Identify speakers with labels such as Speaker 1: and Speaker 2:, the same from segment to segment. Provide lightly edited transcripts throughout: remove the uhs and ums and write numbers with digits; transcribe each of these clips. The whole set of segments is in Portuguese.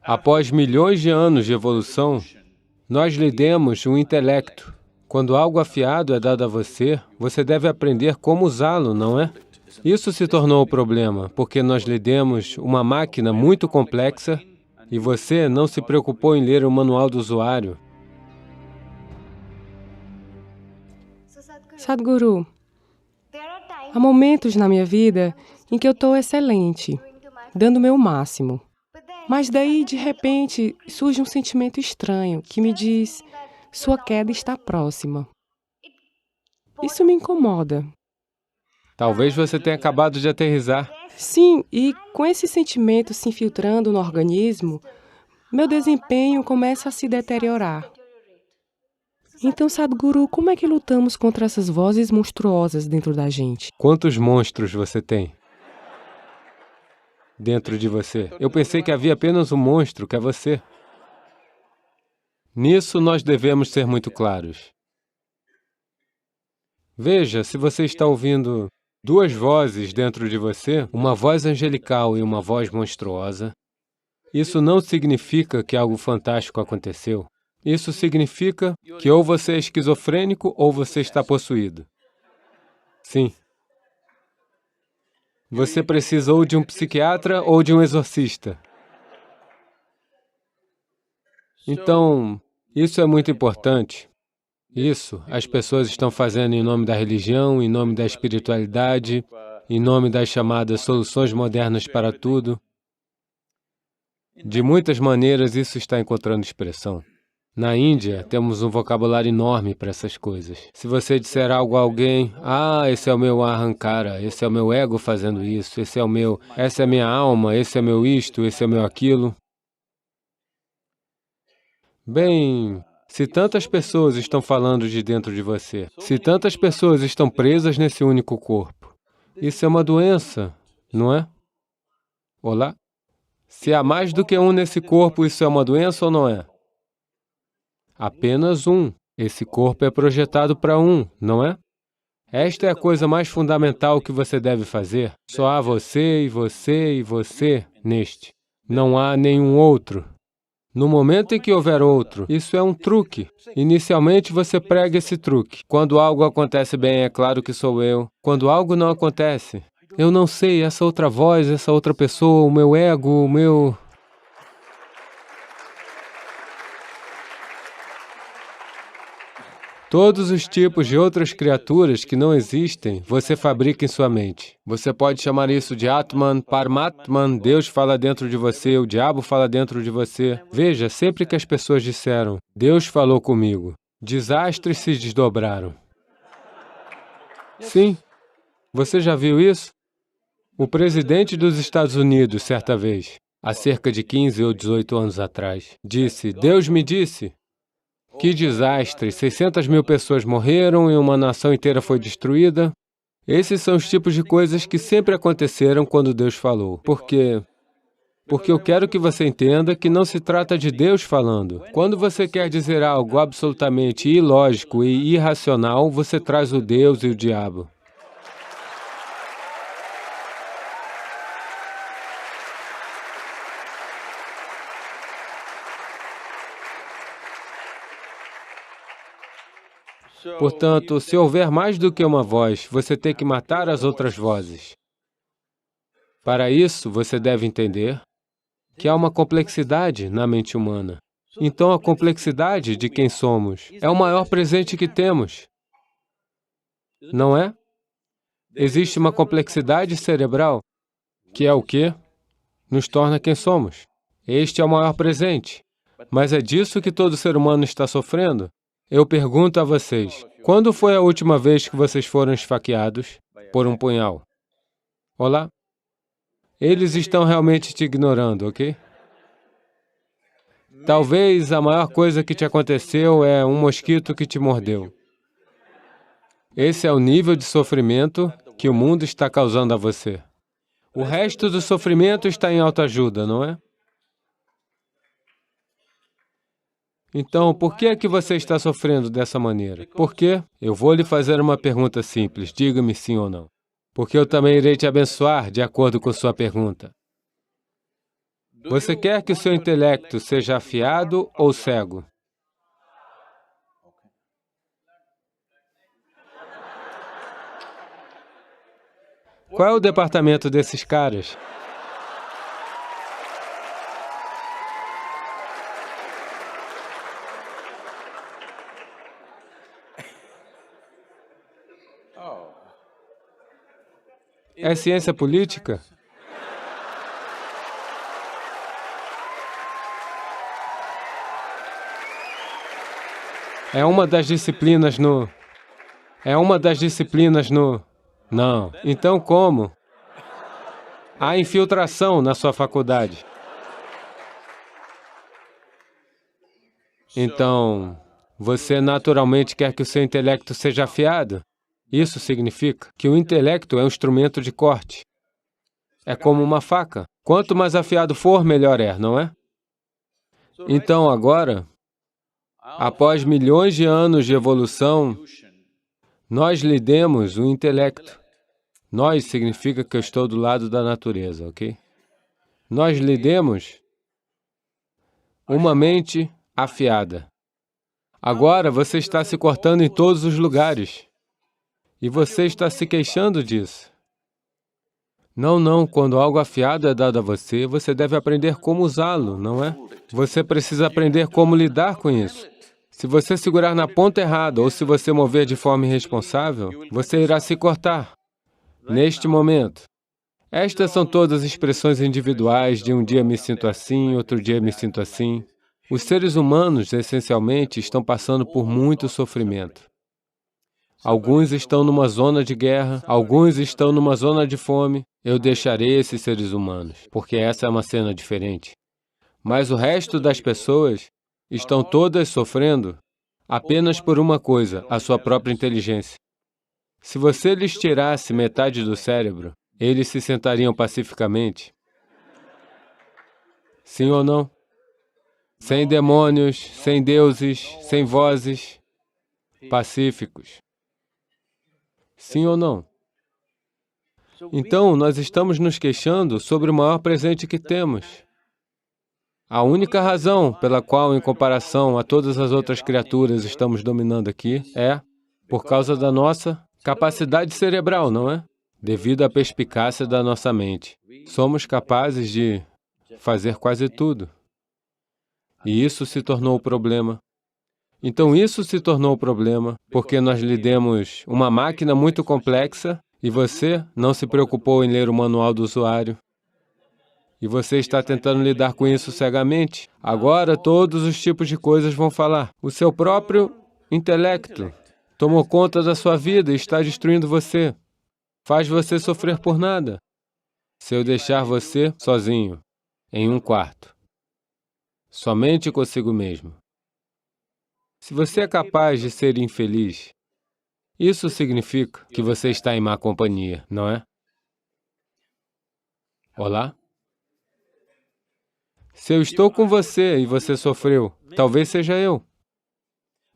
Speaker 1: Após milhões de anos de evolução, nós lhe demos um intelecto. Quando algo afiado é dado a você, você deve aprender como usá-lo, não é? Isso se tornou o problema, porque nós lhe demos uma máquina muito complexa e você não se preocupou em ler o manual do usuário.
Speaker 2: Sadhguru, há momentos na minha vida em que eu estou excelente, dando o meu máximo. Mas daí, de repente, surge um sentimento estranho que me diz, sua queda está próxima. Isso me incomoda.
Speaker 1: Talvez você tenha acabado de aterrissar.
Speaker 2: Sim, e com esse sentimento se infiltrando no organismo, meu desempenho começa a se deteriorar. Então, Sadhguru, como é que lutamos contra essas vozes monstruosas dentro da gente?
Speaker 1: Quantos monstros você tem dentro de você? Eu pensei que havia apenas um monstro, que é você. Nisso nós devemos ser muito claros. Veja, se você está ouvindo duas vozes dentro de você, uma voz angelical e uma voz monstruosa, isso não significa que algo fantástico aconteceu. Isso significa que ou você é esquizofrênico ou você está possuído. Sim. Você precisa ou de um psiquiatra ou de um exorcista. Então, isso é muito importante. Isso, as pessoas estão fazendo em nome da religião, em nome da espiritualidade, em nome das chamadas soluções modernas para tudo. De muitas maneiras, isso está encontrando expressão. Na Índia, temos um vocabulário enorme para essas coisas. Se você disser algo a alguém, esse é o meu ahankara, esse é o meu ego fazendo isso, essa é a minha alma, esse é meu isto, esse é meu aquilo. Bem, se tantas pessoas estão falando de dentro de você, se tantas pessoas estão presas nesse único corpo, isso é uma doença, não é? Olá? Se há mais do que um nesse corpo, isso é uma doença ou não é? Apenas um. Esse corpo é projetado para um, não é? Esta é a coisa mais fundamental que você deve fazer. Só há você e você e você neste. Não há nenhum outro. No momento em que houver outro, isso é um truque. Inicialmente você prega esse truque. Quando algo acontece bem, é claro que sou eu. Quando algo não acontece, eu não sei, essa outra voz, essa outra pessoa, o meu ego, o meu... Todos os tipos de outras criaturas que não existem, você fabrica em sua mente. Você pode chamar isso de Atman, Paramatman, Deus fala dentro de você, o diabo fala dentro de você. Veja, sempre que as pessoas disseram, Deus falou comigo, desastres se desdobraram. Sim, você já viu isso? O presidente dos Estados Unidos, certa vez, há cerca de 15 ou 18 anos atrás, disse, Deus me disse, que desastre, 600 mil pessoas morreram e uma nação inteira foi destruída. Esses são os tipos de coisas que sempre aconteceram quando Deus falou. Porque eu quero que você entenda que não se trata de Deus falando. Quando você quer dizer algo absolutamente ilógico e irracional, você traz o Deus e o diabo. Portanto, se houver mais do que uma voz, você tem que matar as outras vozes. Para isso, você deve entender que há uma complexidade na mente humana. Então, a complexidade de quem somos é o maior presente que temos, não é? Existe uma complexidade cerebral, que é o quê? Nos torna quem somos. Este é o maior presente. Mas é disso que todo ser humano está sofrendo. Eu pergunto a vocês, quando foi a última vez que vocês foram esfaqueados por um punhal? Olá? Eles estão realmente te ignorando, ok? Talvez a maior coisa que te aconteceu é um mosquito que te mordeu. Esse é o nível de sofrimento que o mundo está causando a você. O resto do sofrimento está em autoajuda, não é? Então, por que é que você está sofrendo dessa maneira? Por quê? Eu vou lhe fazer uma pergunta simples, diga-me sim ou não. Porque eu também irei te abençoar de acordo com sua pergunta. Você quer que o seu intelecto seja afiado ou cego? Qual é o departamento desses caras? É ciência política? É uma das disciplinas no... Não. Então como? Há infiltração na sua faculdade. Então, você naturalmente quer que o seu intelecto seja afiado? Isso significa que o intelecto é um instrumento de corte. É como uma faca. Quanto mais afiado for, melhor é, não é? Então, agora, após milhões de anos de evolução, nós lhe demos o intelecto. Nós significa que eu estou do lado da natureza, ok? Nós lhe demos uma mente afiada. Agora você está se cortando em todos os lugares. E você está se queixando disso. Não, quando algo afiado é dado a você, você deve aprender como usá-lo, não é? Você precisa aprender como lidar com isso. Se você segurar na ponta errada ou se você mover de forma irresponsável, você irá se cortar. Neste momento. Estas são todas expressões individuais de um dia me sinto assim, outro dia me sinto assim. Os seres humanos, essencialmente, estão passando por muito sofrimento. Alguns estão numa zona de guerra, alguns estão numa zona de fome. Eu deixarei esses seres humanos, porque essa é uma cena diferente. Mas o resto das pessoas estão todas sofrendo apenas por uma coisa, a sua própria inteligência. Se você lhes tirasse metade do cérebro, eles se sentariam pacificamente? Sim ou não? Sem demônios, sem deuses, sem vozes, pacíficos. Sim ou não? Então, nós estamos nos queixando sobre o maior presente que temos. A única razão pela qual, em comparação a todas as outras criaturas, estamos dominando aqui é por causa da nossa capacidade cerebral, não é? Devido à perspicácia da nossa mente. Somos capazes de fazer quase tudo. E isso se tornou o problema. Então, isso se tornou o problema, porque nós lhe demos uma máquina muito complexa e você não se preocupou em ler o manual do usuário. E você está tentando lidar com isso cegamente. Agora, todos os tipos de coisas vão falar. O seu próprio intelecto tomou conta da sua vida e está destruindo você. Faz você sofrer por nada. Se eu deixar você sozinho, em um quarto, somente consigo mesmo. Se você é capaz de ser infeliz, isso significa que você está em má companhia, não é? Olá? Se eu estou com você e você sofreu, talvez seja eu.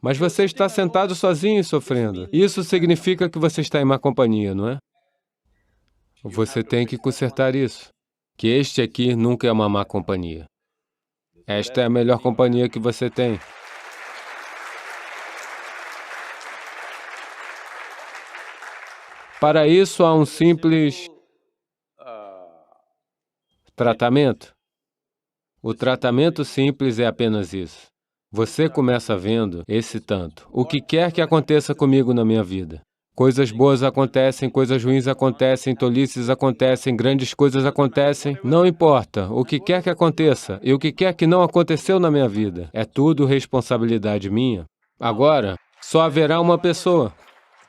Speaker 1: Mas você está sentado sozinho e sofrendo. Isso significa que você está em má companhia, não é? Você tem que consertar isso. Que este aqui nunca é uma má companhia. Esta é a melhor companhia que você tem. Para isso, há um simples tratamento. O tratamento simples é apenas isso. Você começa vendo esse tanto. O que quer que aconteça comigo na minha vida. Coisas boas acontecem, coisas ruins acontecem, tolices acontecem, grandes coisas acontecem. Não importa, o que quer que aconteça e o que quer que não aconteceu na minha vida. É tudo responsabilidade minha. Agora, só haverá uma pessoa.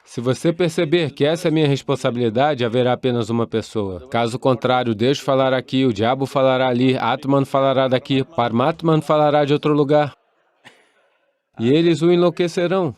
Speaker 1: Se você perceber que essa é a minha responsabilidade, haverá apenas uma pessoa. Caso contrário, Deus falará aqui, o diabo falará ali, Atman falará daqui, Paramatman falará de outro lugar. E eles o enlouquecerão.